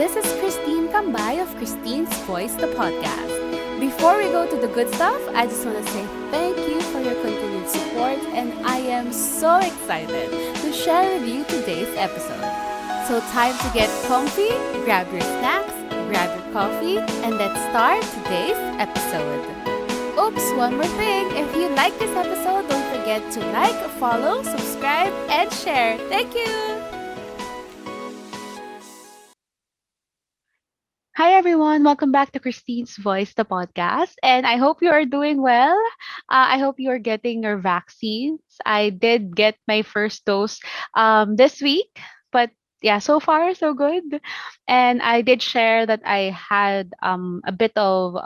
This is Kristine Kambay of Kristine's Voice, the podcast. Before we go to the good stuff, I just want to say thank you for your continued support, and I am so excited to share with you today's episode. So, time to get comfy, grab your snacks, grab your coffee, and let's start today's episode. Oops, one more thing. If you like this episode, don't forget to like, follow, subscribe, and share. Thank you. Hi everyone, welcome back to Christine's Voice, the podcast, and I hope you are doing well. I hope you are getting your vaccines. I did get my first dose this week, but yeah, so far so good. And I did share that I had a bit of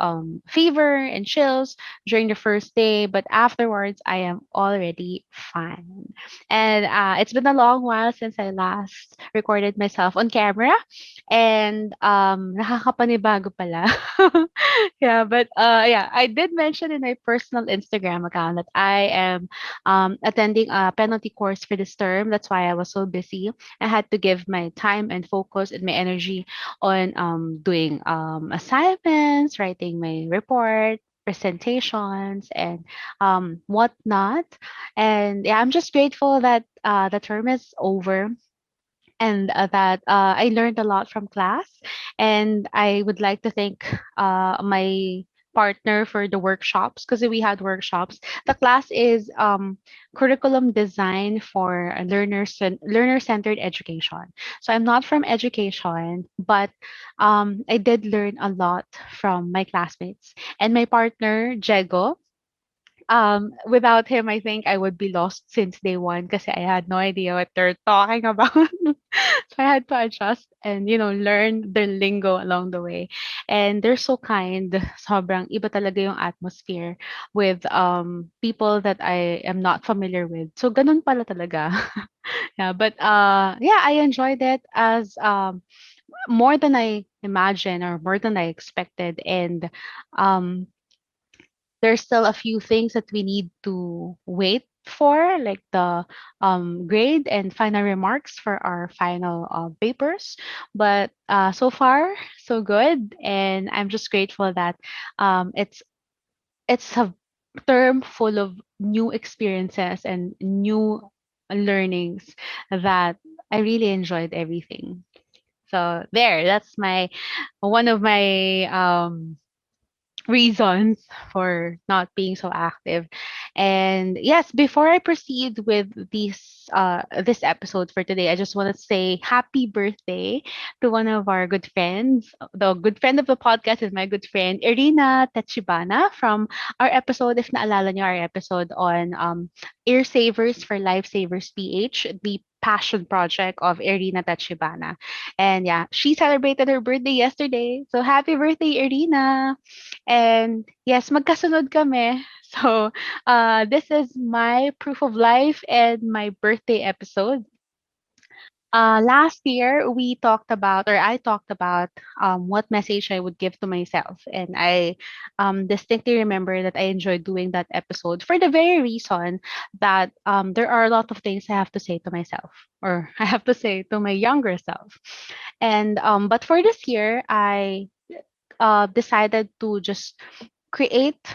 fever and chills during the first day, but afterwards I am already fine. And it's been a long while since I last recorded myself on camera. And, nakakapanibago pala. Yeah, but, yeah, I did mention in my personal Instagram account that I am, attending a penalty course for this term. That's why I was so busy. I had to give my time and focus and my energy on, doing, assignments, writing my report, presentations, and, whatnot. And, yeah, I'm just grateful that, the term is over and that I learned a lot from class. And I would like to thank my partner for the workshops because we had workshops. The class is curriculum design for learner centered education. So I'm not from education, but I did learn a lot from my classmates and my partner Jego. Without him, I think I would be lost since day one because I had no idea what they're talking about. So I had to adjust and, learn their lingo along the way. And they're so kind. Sobrang iba talaga yung atmosphere with people that I am not familiar with. So ganun pala talaga. Yeah, but yeah, I enjoyed it as more than I imagined or more than I expected. And um there's still a few things that we need to wait for, like the grade and final remarks for our final papers. But so far, so good, and I'm just grateful that it's a term full of new experiences and new learnings that I really enjoyed everything. So there, that's my one of my reasons for not being so active. And yes, before I proceed with this episode for today, I just want to say happy birthday to one of our good friends. The good friend of the podcast is my good friend Irina Tachibana from our episode, if naalala niyo, our episode on Ear Savers for Lifesavers PH, the passion project of Irina Tachibana. And yeah, she celebrated her birthday yesterday. So happy birthday, Irina! And yes, magkasunod kami. So, this is my proof of life and my birthday episode. Last year, we talked about, or I talked about, what message I would give to myself. And I distinctly remember that I enjoyed doing that episode for the very reason that there are a lot of things I have to say to myself, or I have to say to my younger self. And but for this year, I decided to just create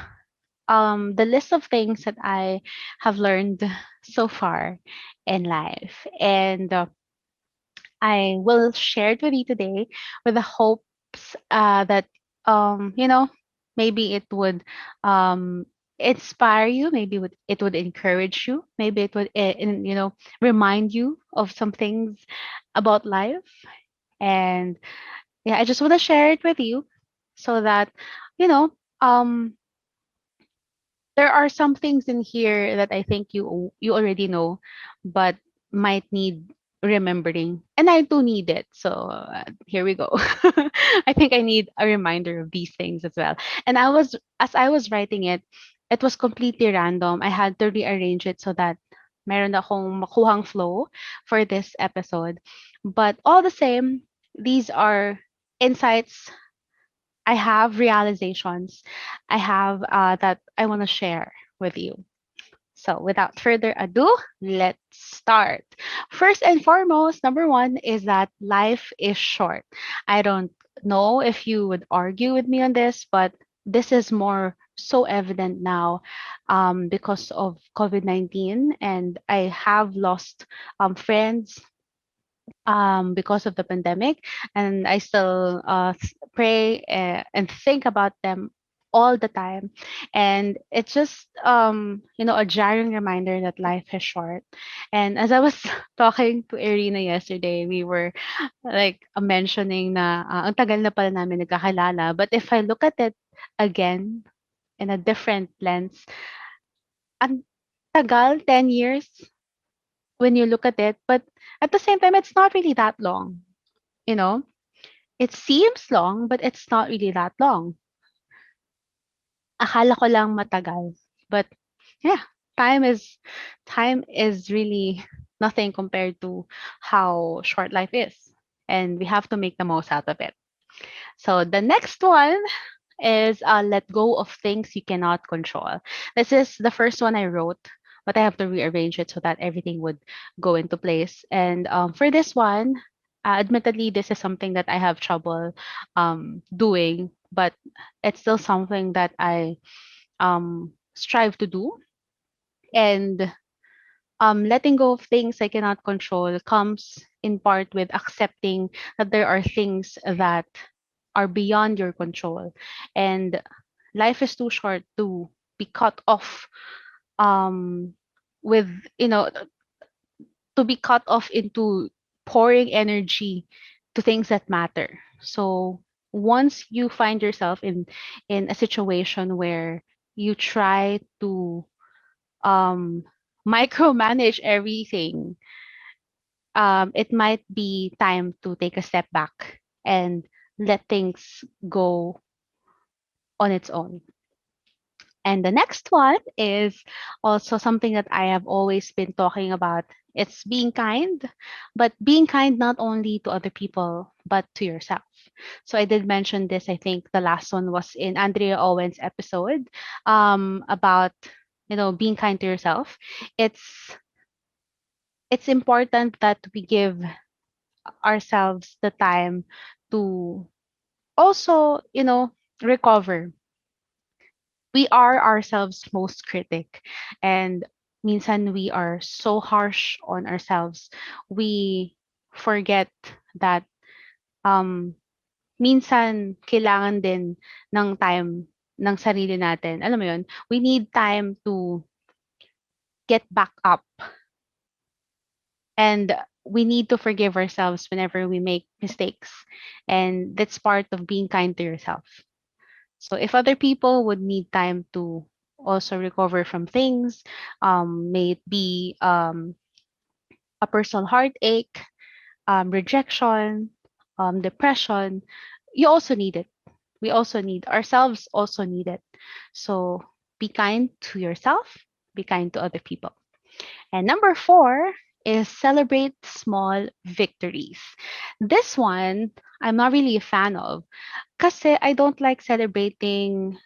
the list of things that I have learned so far in life. And I will share it with you today with the hopes that, maybe it would inspire you, maybe it would encourage you, maybe it would, remind you of some things about life. And yeah, I just want to share it with you so that, you know, um, there are some things in here that I think you already know, but might need remembering, and I do need it. So here we go. I think I need a reminder of these things as well. And as I was writing it, it was completely random. I had to rearrange it so that meron akong makuhang flow for this episode. But all the same, these are insights I have, realizations I have, that I want to share with you. So, without further ado, let's start. First and foremost, number one is that life is short. I don't know if you would argue with me on this, but this is more so evident now because of COVID-19. And I have lost friends because of the pandemic, and I still pray and think about them all the time. And it's just a jarring reminder that life is short. And as I was talking to Irina yesterday, we were like mentioning na ang tagal na pala namin nagkakilala, but if I look at it again in a different lens, ang tagal, 10 years when you look at it, but at the same time it's not really that long, you know. It seems long, but it's not really that long. Akala ko lang matagal. But yeah, time is time is really nothing compared to how short life is. And we have to make the most out of it. So the next one is let go of things you cannot control. This is the first one I wrote, but I have to rearrange it so that everything would go into place. And for this one, admittedly, this is something that I have trouble doing, but it's still something that I strive to do. And letting go of things I cannot control comes in part with accepting that there are things that are beyond your control. And life is too short to be cut off um with you know to be cut off into pouring energy to things that matter. So once you find yourself in a situation where you try to um micromanage everything, it might be time to take a step back and let things go on its own. And the next one is also something that I have always been talking about. It's being kind, but being kind not only to other people, but to yourself. So I did mention this, I think the last one was in Andrea Owen's episode about being kind to yourself. It's it's important that we give ourselves the time to also, recover. We are ourselves most critic, and minsan we are so harsh on ourselves. We forget that um minsan kailangan din ng time ng sarili natin. Alam mo 'yun? We need time to get back up, and we need to forgive ourselves whenever we make mistakes. And that's part of being kind to yourself. So if other people would need time to also recover from things, may it be a personal heartache, rejection, depression, you also need it. We also need ourselves also need it. So be kind to yourself, be kind to other people. And number four is celebrate small victories. This one I'm not really a fan of kasi I don't like celebrating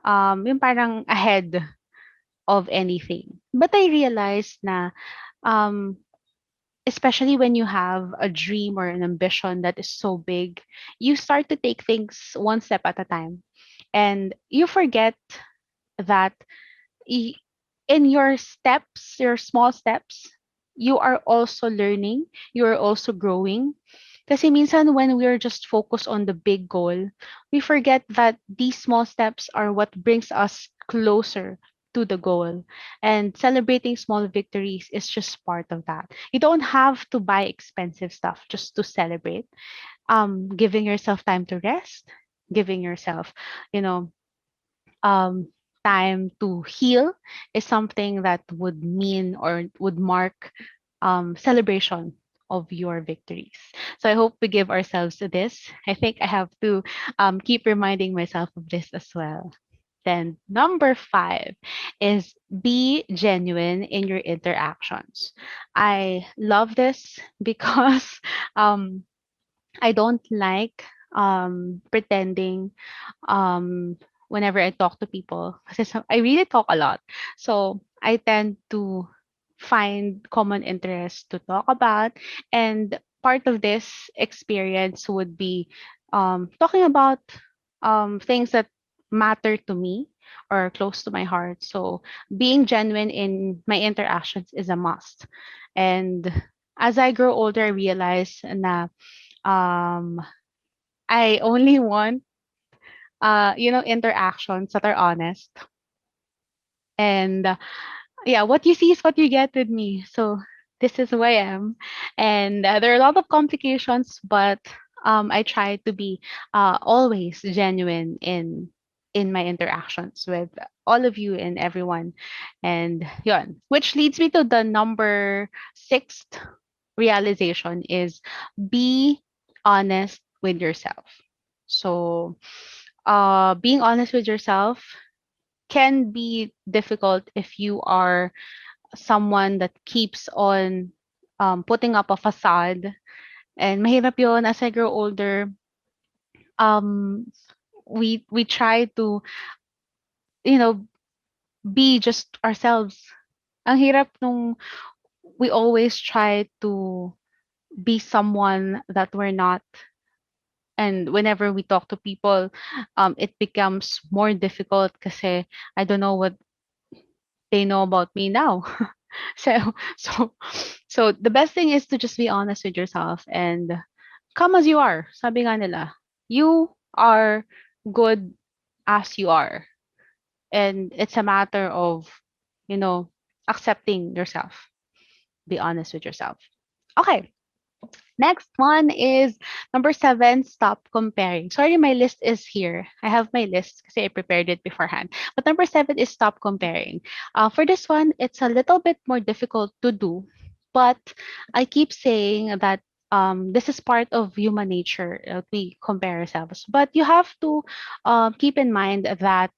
yung parang ahead of anything. But I realized na um, especially when you have a dream or an ambition that is so big, you start to take things one step at a time. And you forget that y- in your steps, your small steps, you are also learning, you are also growing. Kasi minsan when we're just focused on the big goal, we forget that these small steps are what brings us closer to the goal. And celebrating small victories is just part of that. You don't have to buy expensive stuff just to celebrate. Giving yourself time to rest, giving yourself, you know, um, time to heal is something that would mean or would mark celebration of your victories. So I hope we give ourselves to this. I think I have to keep reminding myself of this as well. Then number five is be genuine in your interactions. I love this because um, I don't like pretending whenever I talk to people. Kasi I really talk a lot. So I tend to find common interests to talk about. And part of this experience would be talking about things that matter to me or close to my heart. So being genuine in my interactions is a must. And as I grow older, I realize na um, I only want interactions that are honest. And yeah, what you see is what you get with me. So this is who I am. And there are a lot of complications, but I try to be always genuine in my interactions with all of you and everyone. And yon, which leads me to the number sixth realization is be honest with yourself. So being honest with yourself can be difficult if you are someone that keeps on putting up a facade. And mahirap yun as I grow older. Um, we try to, you know, be just ourselves. Ang hirap nung we always try to be someone that we're not. And whenever we talk to people, it becomes more difficult because I don't know what they know about me now. so so so the best thing is to just be honest with yourself and come as you are. Sabi nga nila, you are good as you are. And it's a matter of, you know, accepting yourself. Be honest with yourself. Okay. Next one is number seven, stop comparing. Sorry, my list is here. I have my list because I prepared it beforehand. But number seven is stop comparing. For this one, it's a little bit more difficult to do, but I keep saying that this is part of human nature. We compare ourselves, but you have to keep in mind that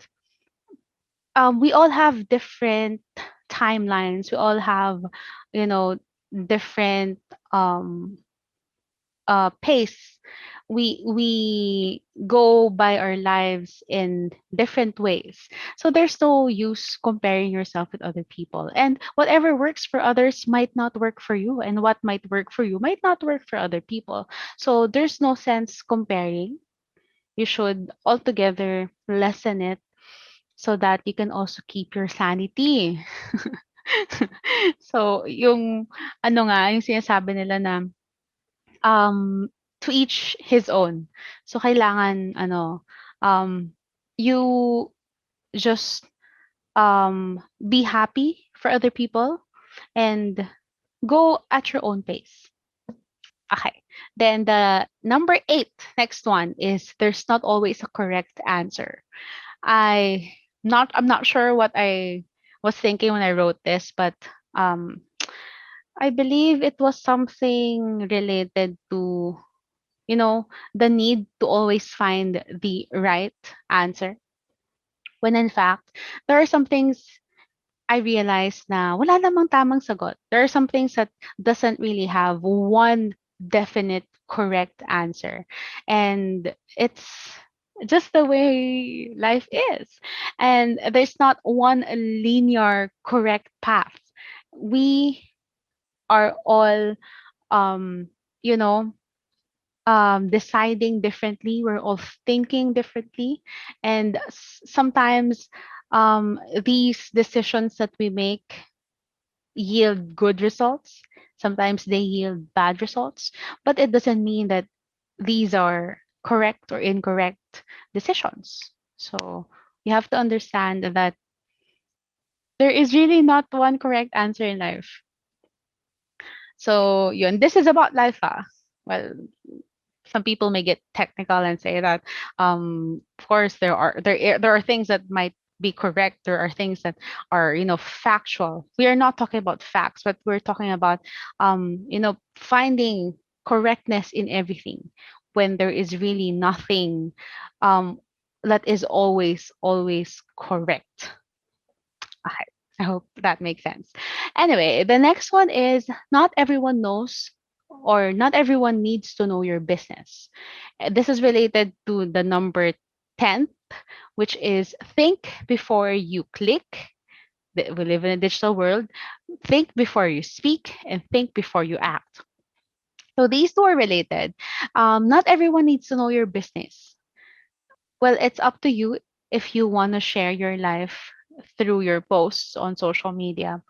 we all have different timelines. We all have, you know, different pace. We go by our lives in different ways, so there's no use comparing yourself with other people, and whatever works for others might not work for you, and what might work for you might not work for other people. So there's no sense comparing. You should altogether lessen it so that you can also keep your sanity. So yung yung sinasabi nila na to each his own. So kailangan you just be happy for other people and go at your own pace. Okay. Then the number eight, next one is there's not always a correct answer. I'm not sure what I was thinking when I wrote this, but um I believe it was something related to, you know, the need to always find the right answer. When in fact, there are some things I realized na wala namang tamang sagot. There are some things that doesn't really have one definite correct answer. And it's just the way life is. And there's not one linear correct path. We are all um you know deciding differently. We're all thinking differently. And sometimes these decisions that we make yield good results. Sometimes they yield bad results. But it doesn't mean that these are correct or incorrect decisions. So you have to understand that there is really not one correct answer in life. So yun, this is about life. Well, some people may get technical and say that of course there are things that might be correct. There are things that are, factual. We are not talking about facts, but we're talking about finding correctness in everything when there is really nothing um that is always correct. Okay, I hope that makes sense. Anyway, the next one is not everyone knows or not everyone needs to know your business. This is related to the number 10, which is think before you click. We live in a digital world. Think before you speak and think before you act. So these two are related. Not everyone needs to know your business. Well, it's up to you if you want to share your life through your posts on social media.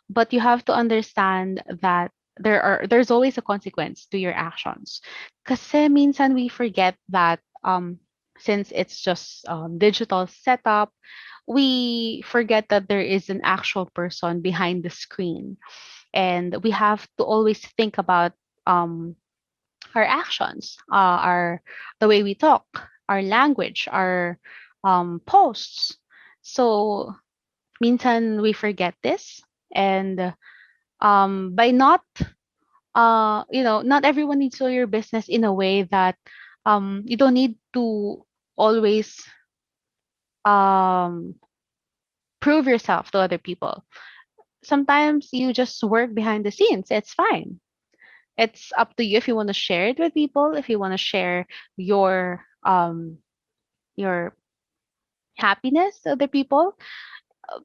But you have to understand that there's always a consequence to your actions. Kasi minsan we forget that since it's just digital setup, we forget that there is an actual person behind the screen, and we have to always think about um our actions, our the way we talk, our language, our posts. So minsan we forget this, and by not not everyone needs to know your business in a way that you don't need to always um prove yourself to other people. Sometimes you just work behind the scenes. It's fine. It's up to you if you want to share it with people, if you want to share your happiness to other people.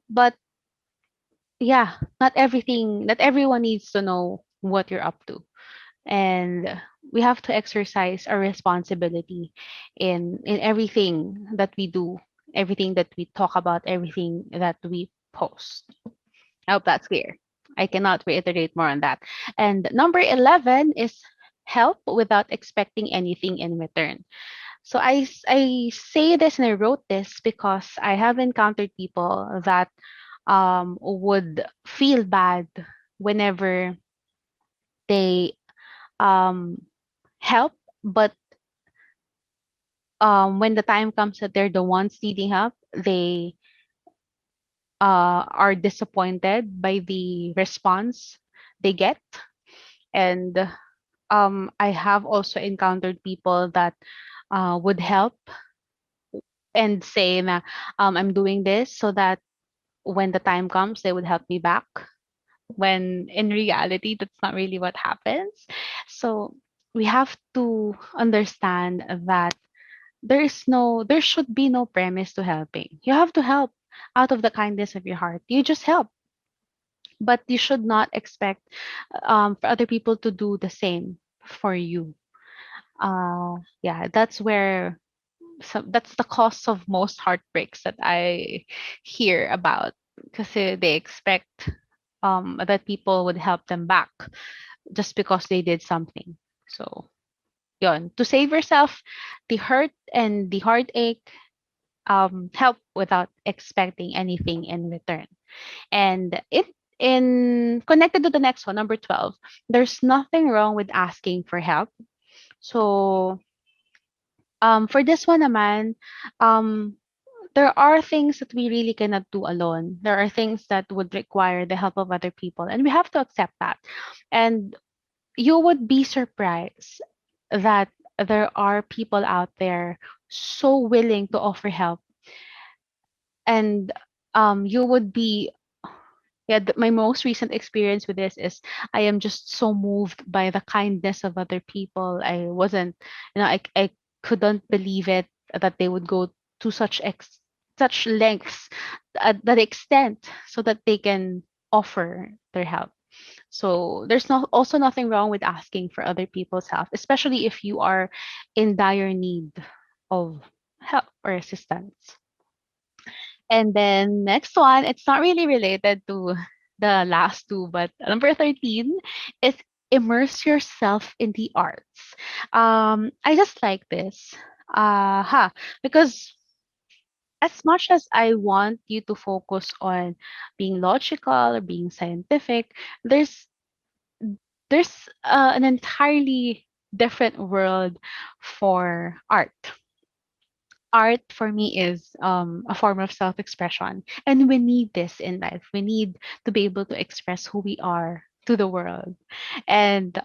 But yeah, not everyone needs to know what you're up to. And we have to exercise our responsibility in everything that we do, everything that we talk about, everything that we post. I hope that's clear. I cannot reiterate more on that. And number 11 is help without expecting anything in return. So I say this and I wrote this because I have encountered people that would feel bad whenever they um, help, but when the time comes that they're the ones needing help, they are disappointed by the response they get. And I have also encountered people that would help and say na, I'm doing this so that when the time comes, they would help me back. When in reality, that's not really what happens. So we have to understand that there should be no premise to helping. You have to help out of the kindness of your heart. You just help, but you should not expect for other people to do the same for you. Yeah, that's where that's the cause of most heartbreaks that I hear about, because they expect that people would help them back just because they did something. So, yon, to save yourself the hurt and the heartache, help without expecting anything in return. And it in connected to the next one, number 12, there's nothing wrong with asking for help. So, for this one naman, um, there are things that we really cannot do alone. There are things that would require the help of other people, and we have to accept that. And you would be surprised that there are people out there so willing to offer help, and you would be yeah, my most recent experience with this is I am just so moved by the kindness of other people. I wasn't, I couldn't believe it that they would go to such lengths, that extent, so that they can offer their help. So there's also nothing wrong with asking for other people's help, especially if you are in dire need of help or assistance. And then next one, it's not really related to the last two, but number 13 is immerse yourself in the arts. I just like this. Because as much as I want you to focus on being logical or being scientific, there's an entirely different world for art. Art for me is a form of self-expression, and we need this in life. We need to be able to express who we are to the world. And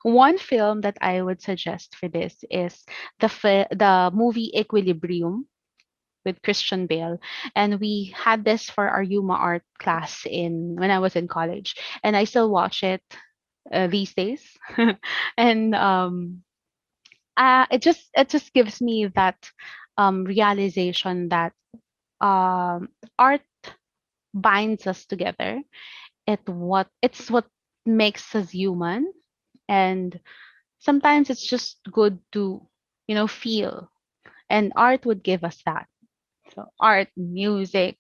one film that I would suggest for this is the movie Equilibrium with Christian Bale. And we had this for our Yuma art class in when I was in college, and I still watch it these days. And it just gives me that realization that art binds us together. It's what makes us human, and sometimes it's just good to, feel, and art would give us that. So art, music,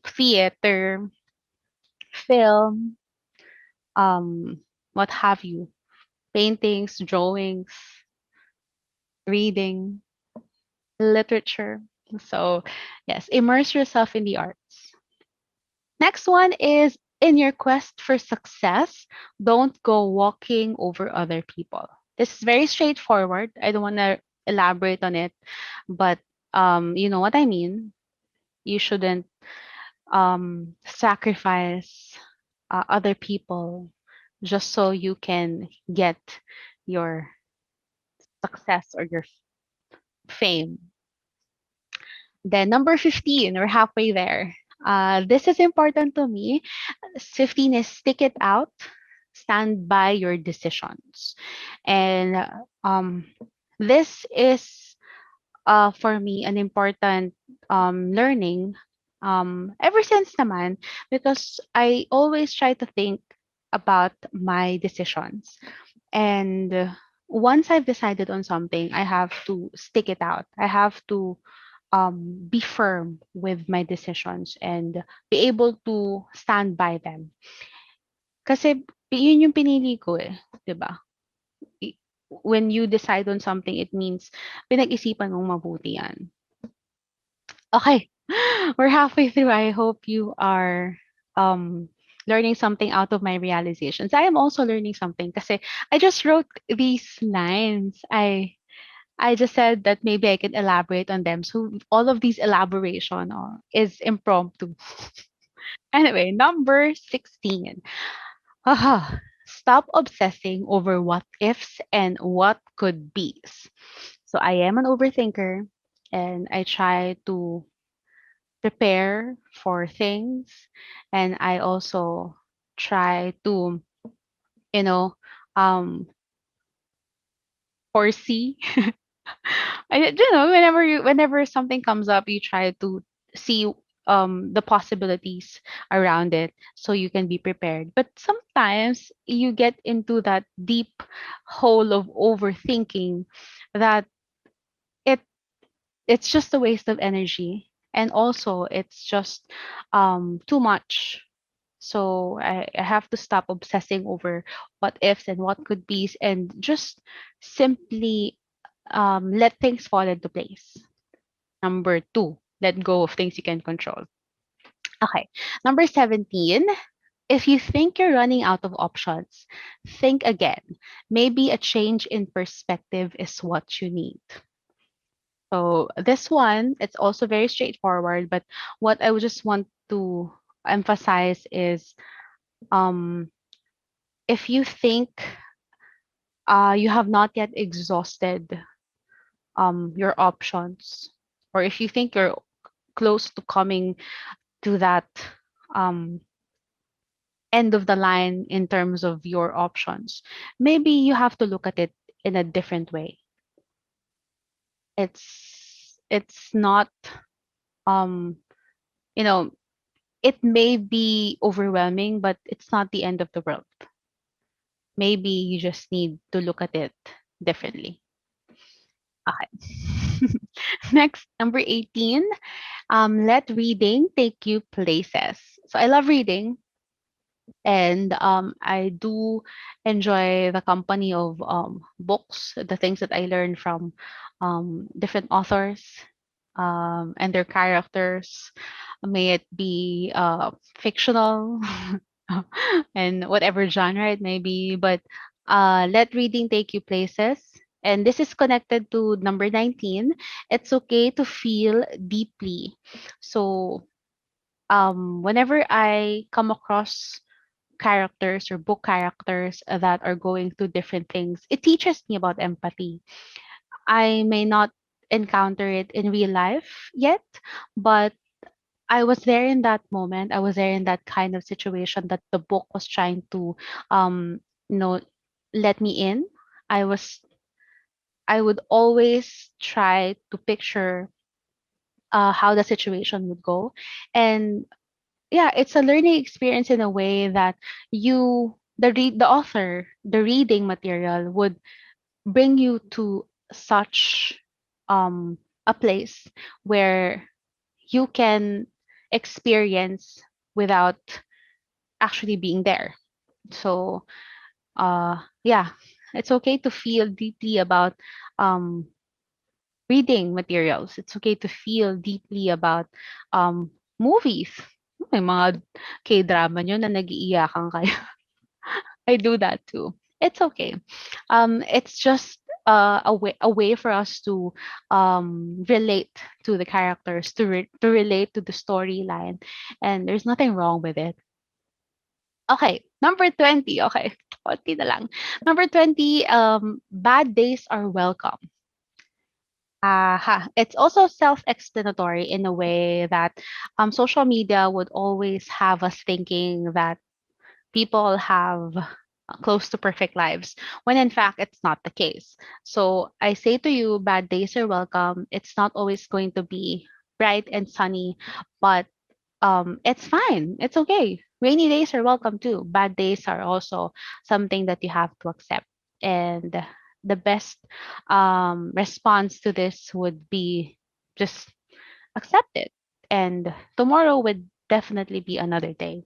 theater, film, um, what have you, paintings, drawings, reading, literature. So, yes, immerse yourself in the arts. Next one is, in your quest for success, don't go walking over other people. This is very straightforward. I don't want to elaborate on it, but you know what I mean. You shouldn't sacrifice other people just so you can get your success or your fame. Then number 15, we're halfway there. This is important to me. 15 is, stick it out, stand by your decisions. And um, this is, for me, an important learning ever since naman, because I always try to think about my decisions. And once I've decided on something, I have to stick it out. I have to be firm with my decisions and be able to stand by them. Kasi yun yung pinili ko eh, 'di ba? I- When you decide on something, it means pinag-isipan mong mabuti yan. Okay, we're halfway through. I hope you are um, learning something out of my realizations. I am also learning something kasi I just wrote these lines. I just said that maybe I can elaborate on them. So all of these elaboration is impromptu. Anyway, number 16. Haha. Stop obsessing over what ifs and what could be's. So I am an overthinker, and I try to prepare for things, and I also try to, you know, um foresee. Whenever something comes up, you try to see the possibilities around it so you can be prepared. But sometimes you get into that deep hole of overthinking that it it's just a waste of energy, and also it's just too much. So I have to stop obsessing over what ifs and what could be's, and just simply let things fall into place. Number two, let go of things you can control. Okay. Number 17, if you think you're running out of options, think again. Maybe a change in perspective is what you need. So this one, it's also very straightforward, but what I would just want to emphasize is, um, if you think you have not yet exhausted your options, or if you think you're close to coming to that um, end of the line in terms of your options, maybe you have to look at it in a different way. It's not um you know it may be overwhelming, but it's not the end of the world. Maybe you just need to look at it differently. Okay. Next, number 18. Let reading take you places. So I love reading, and I do enjoy the company of books, the things that I learn from different authors and their characters. May it be fictional and whatever genre it may be, but let reading take you places. And this is connected to number 19. It's okay to feel deeply. So, whenever I come across characters or book characters that are going through different things, it teaches me about empathy. I may not encounter it in real life yet, but I was there in that moment. I was there in that kind of situation that the book was trying to, um, you know, let me in. I was, I would always try to picture how the situation would go, and yeah, it's a learning experience in a way that the author, the reading material would bring you to such um a place where you can experience without actually being there. So yeah, it's okay to feel deeply about um reading materials. It's okay to feel deeply about movies. May mga K-drama nyo na nag-iiyakan kayo. I do that too. It's okay. It's just a way for us to relate to the characters, to relate to the storyline, and there's nothing wrong with it. Okay, number 20. Okay, konti na lang. Number 20, bad days are welcome. It's also self-explanatory in a way that social media would always have us thinking that people have close to perfect lives when in fact it's not the case. So I say to you, bad days are welcome. It's not always going to be bright and sunny, but it's fine. It's okay. Rainy days are welcome too. Bad days are also something that you have to accept. And the best response to this would be just accept it. And tomorrow would definitely be another day.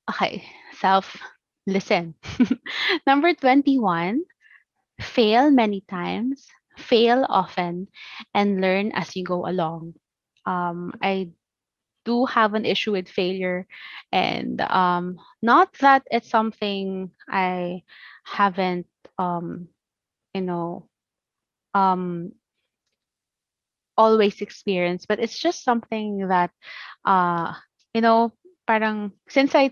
Okay, self listen. Number 21, fail many times, fail often, and learn as you go along. I do have an issue with failure, and not that it's something I haven't um you know um always experienced, but it's just something that uh you know parang since I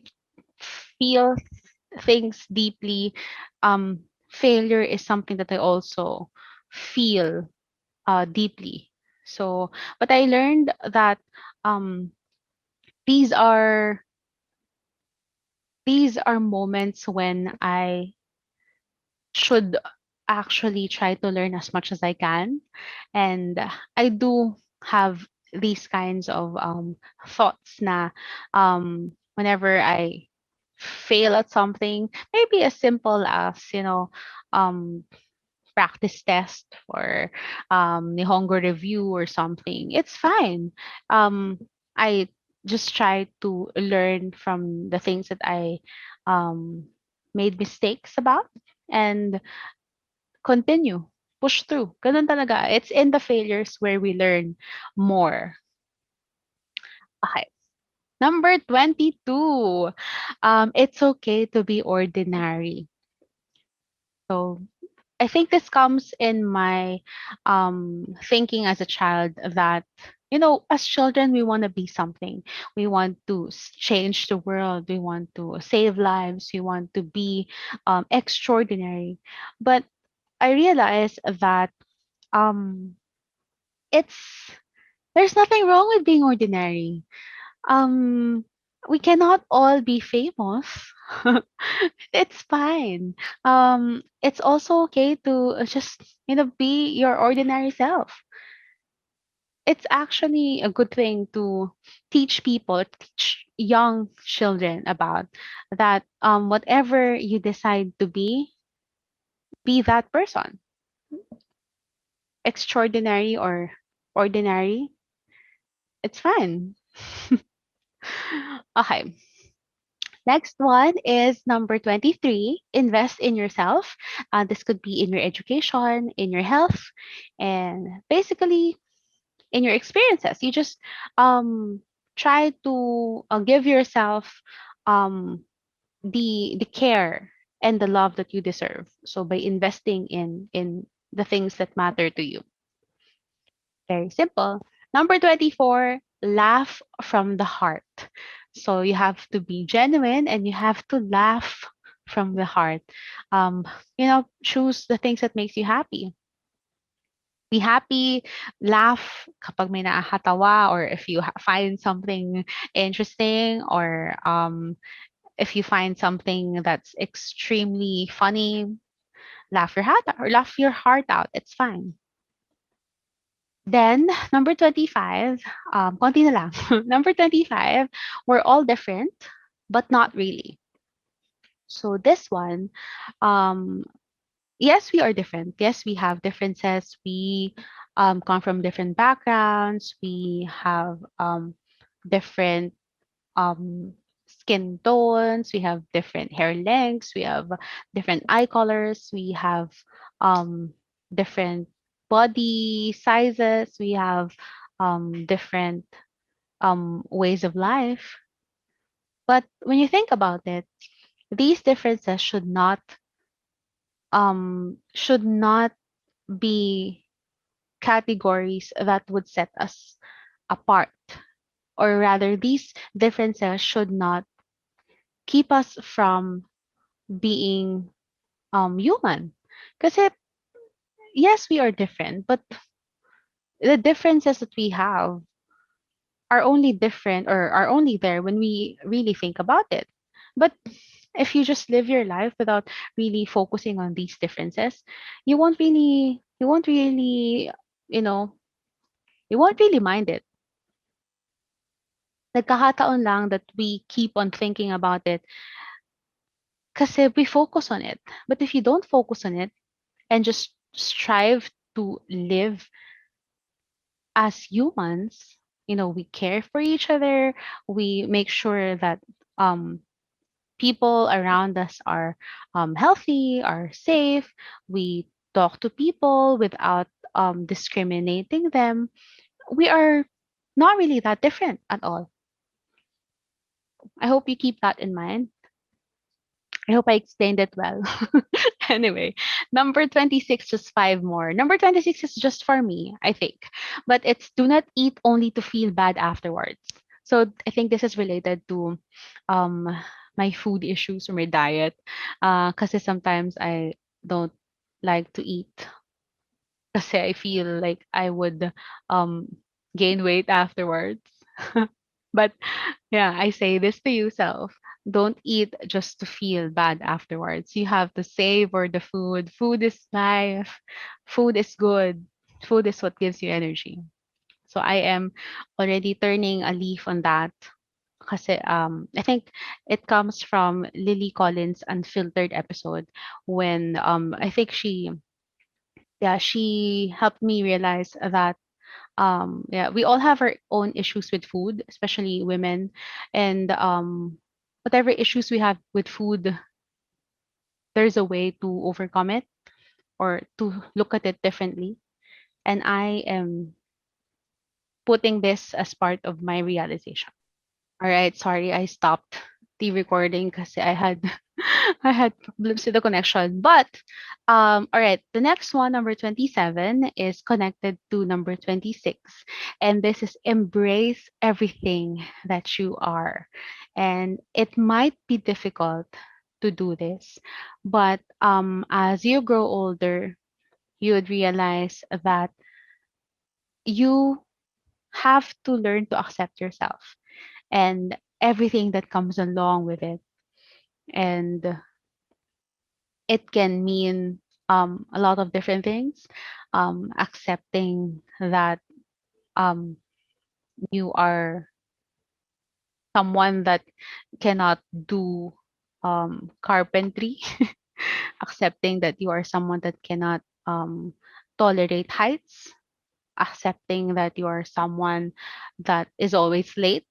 feel things deeply, failure is something that I also feel deeply. So but I learned that um these are these are moments when I should actually try to learn as much as I can. And I do have these kinds of thoughts na whenever I fail at something, maybe as simple as, um, practice test for Nihongo review or something, it's fine. I just try to learn from the things that I um, made mistakes about and continue, push through. Ganun talaga. It's in the failures where we learn more. Okay. Number 22. It's okay to be ordinary. So I think this comes in my thinking as a child that, as children, we want to be something. We want to change the world. We want to save lives. We want to be extraordinary. But I realized that um, it's there's nothing wrong with being ordinary. Um, we cannot all be famous. It's fine. It's also okay to just, be your ordinary self. It's actually a good thing to teach people, teach young children about that whatever you decide to be that person. Extraordinary or ordinary, it's fine. Okay. Next one is number 23, invest in yourself. This could be in your education, in your health, and basically in your experiences. You just try to give yourself um, the care and the love that you deserve. So by investing in the things that matter to you. Very simple. Number 24, laugh from the heart. So you have to be genuine and you have to laugh from the heart. Choose the things that makes you happy. Be happy, laugh kapag may nakakatawa or if you find something interesting or if you find something that's extremely funny, laugh your heart out or laugh your heart out. It's fine. Then, number 25, konti na lang. Number 25, we're all different, but not really. So this one, um, yes, we are different. Yes, we have differences. We come from different backgrounds. We have different um, skin tones. We have different hair lengths. We have different eye colors. We have um, different body sizes. We have different ways of life. But when you think about it, these differences should not be categories that would set us apart, or rather these differences should not keep us from being human. Kasi yes, we are different, but the differences that we have are only different or are only there when we really think about it. But if you just live your life without really focusing on these differences, you won't really, you know, you won't really mind it. Nagkakataon lang that we keep on thinking about it kasi we focus on it. But if you don't focus on it and just strive to live as humans, we care for each other, we make sure that um, people around us are healthy, are safe, we talk to people without discriminating them, we are not really that different at all. I hope you keep that in mind. I hope I explained it well. Anyway, number 26, just five more. Number 26 is just for me, I think. But it's do not eat only to feel bad afterwards. So I think this is related to um, my food issues or my diet. Because sometimes I don't like to eat kasi I feel like I would um, gain weight afterwards. But yeah, I say this to you, self. Don't eat just to feel bad afterwards. You have to savor the food. Food is life. Food is good. Food is what gives you energy. So I am already turning a leaf on that. Kasi I think it comes from Lily Collins' Unfiltered episode when I think she helped me realize that yeah, we all have our own issues with food, especially women, and whatever issues we have with food, there's a way to overcome it or to look at it differently. And I am putting this as part of my realization. All right, sorry, I stopped the recording because I had I had problems with the connection. But all right, the next one, number 27, is connected to number 26. And this is embrace everything that you are. And it might be difficult to do this, but as you grow older, you would realize that you have to learn to accept yourself and everything that comes along with it. And it can mean a lot of different things. Accepting that um, you are someone that cannot do carpentry, accepting that you are someone that cannot tolerate heights, accepting that you are someone that is always late,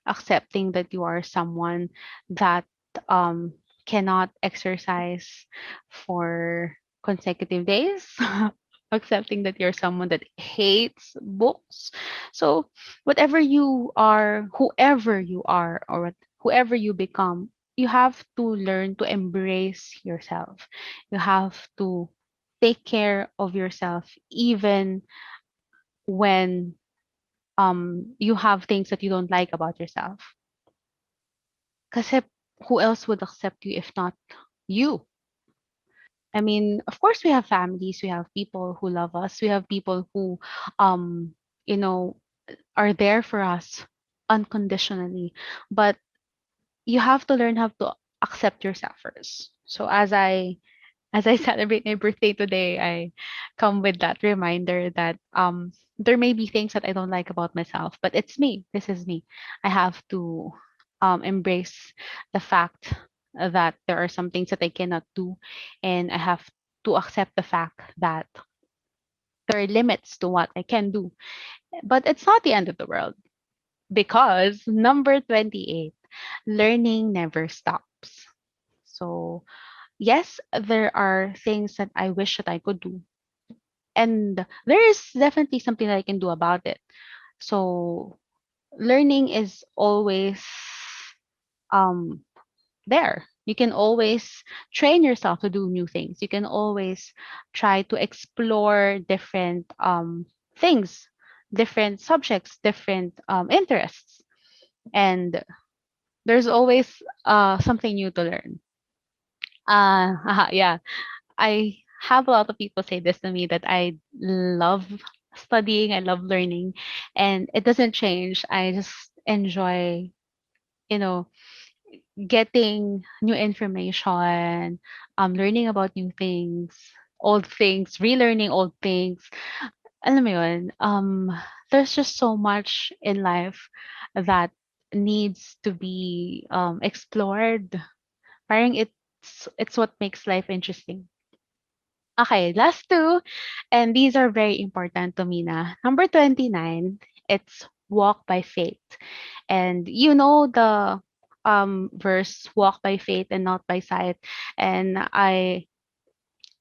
accepting that you are someone that um, cannot exercise for consecutive days, accepting that you're someone that hates books. So, whatever you are, whoever you are, or whoever you become, you have to learn to embrace yourself. You have to take care of yourself, even when you have things that you don't like about yourself. Kasi who else would accept you if not you? I mean, of course we have families, we have people who love us, we have people who um you know are there for us unconditionally. But you have to learn how to accept yourself first. So as I as I celebrate my birthday today, I come with that reminder that there may be things that I don't like about myself, but it's me. This is me. I have to embrace the fact that there are some things that I cannot do, and I have to accept the fact that there are limits to what I can do. But it's not the end of the world because number 28, learning never stops. So yes, there are things that I wish that I could do. And there is definitely something that I can do about it. So learning is always um there. You can always train yourself to do new things. You can always try to explore different things, different subjects, different interests. And there's always something new to learn. Yeah, I have a lot of people say this to me that I love studying, I love learning, and it doesn't change. I just enjoy, you know, getting new information, learning about new things, old things, relearning old things. Alam mo yun, there's just so much in life that needs to be explored. Parang it's what makes life interesting. Okay, last two, and these are very important to me na. Number 29, it's walk by faith. And you know the verse walk by faith and not by sight. And I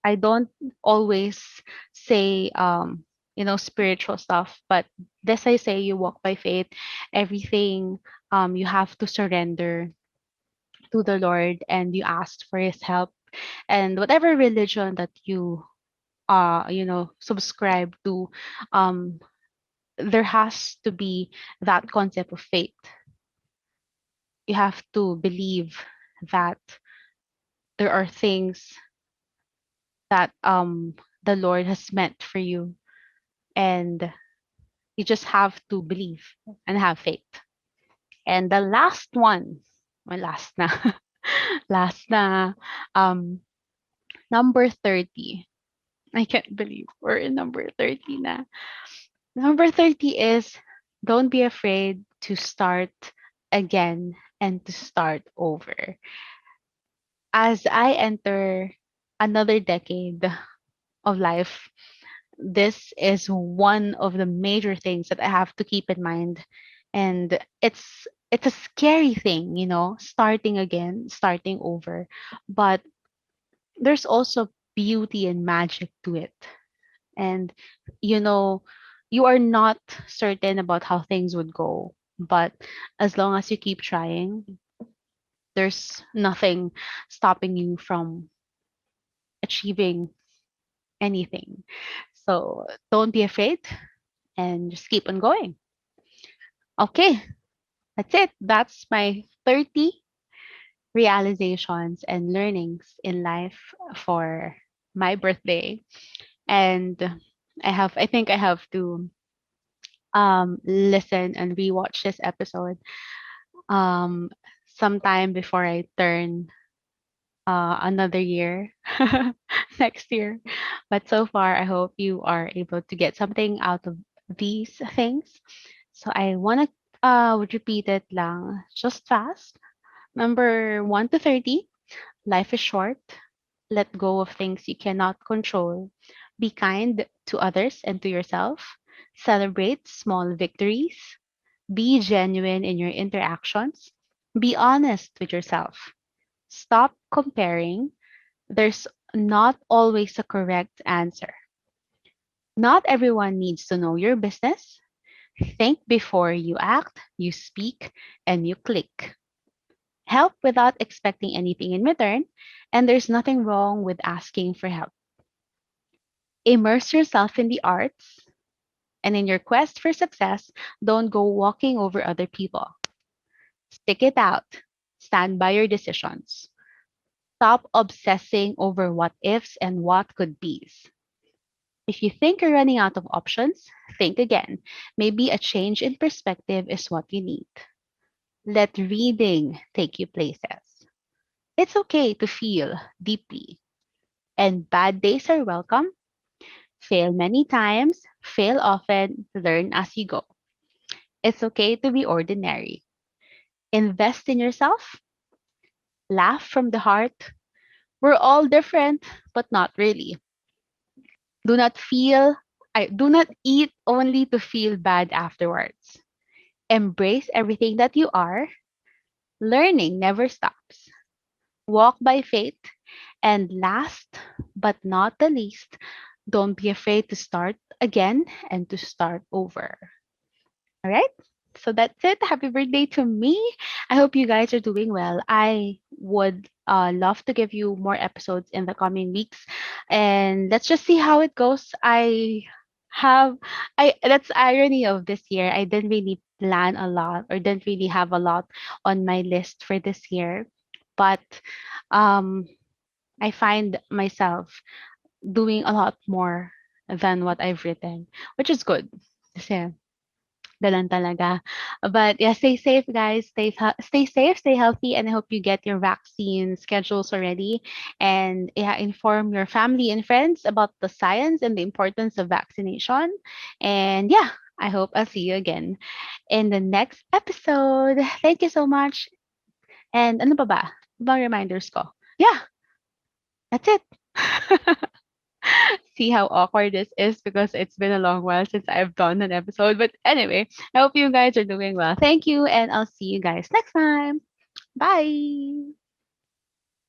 don't always say spiritual stuff, but this I say you walk by faith. Everything you have to surrender to the Lord and you ask for his help, and whatever religion that you subscribe to, um there has to be that concept of faith. You have to believe that there are things that the Lord has meant for you, and you just have to believe and have faith. And the last one, well, last na, last na, um, number 30. I can't believe we're in number 30 na. Number 30 is don't be afraid to start again and to start over. As I enter another decade of life, this is one of the major things that I have to keep in mind. And it's a scary thing, starting again, starting over. But there's also beauty and magic to it. And you know, you are not certain about how things would go, but as long as you keep trying, there's nothing stopping you from achieving anything. So don't be afraid and just keep on going. Okay, that's it. That's my 30 realizations and learnings in life for my birthday. And I think I have to listen and rewatch this episode um sometime before I turn another year next year. But so far, I hope you are able to get something out of these things. So I want to would repeat it lang just fast. Number 1 to 30, life is short. Let go of things you cannot control. Be kind to others and to yourself. Celebrate small victories. Be genuine in your interactions. Be honest with yourself. Stop comparing. There's not always a correct answer. Not everyone needs to know your business. Think before you act, you speak, and you click. Help without expecting anything in return, and there's nothing wrong with asking for help. Immerse yourself in the arts, and in your quest for success, don't go walking over other people. Stick it out. Stand by your decisions. Stop obsessing over what ifs and what could be's. If you think you're running out of options, think again. Maybe a change in perspective is what you need. Let reading take you places. It's okay to feel deeply. And bad days are welcome. Fail many times, fail often, learn as you go. It's okay to be ordinary. Invest in yourself, laugh from the heart. We're all different, but not really. Do not feel I do not eat only to feel bad afterwards. Embrace everything that you are. Learning never stops. Walk by faith. And last but not the least, don't be afraid to start again and to start over. All right. So that's it. Happy birthday to me. I hope you guys are doing well. I would love to give you more episodes in the coming weeks. And let's just see how it goes. Have I That's irony of this year. I didn't really plan a lot or didn't really have a lot on my list for this year. But um I find myself doing a lot more than what I've written, which is good. Kasi ganun talaga. But yeah, stay safe, guys. Stay safe, stay healthy, and I hope you get your vaccine schedules already. And yeah, inform your family and friends about the science and the importance of vaccination. And yeah, I hope I'll see you again in the next episode. Thank you so much. And ano pa ba? Ibang reminders ko. Yeah, that's it. See how awkward this is because it's been a long while since I've done an episode. But anyway, I hope you guys are doing well. Thank you, and I'll see you guys next time. Bye.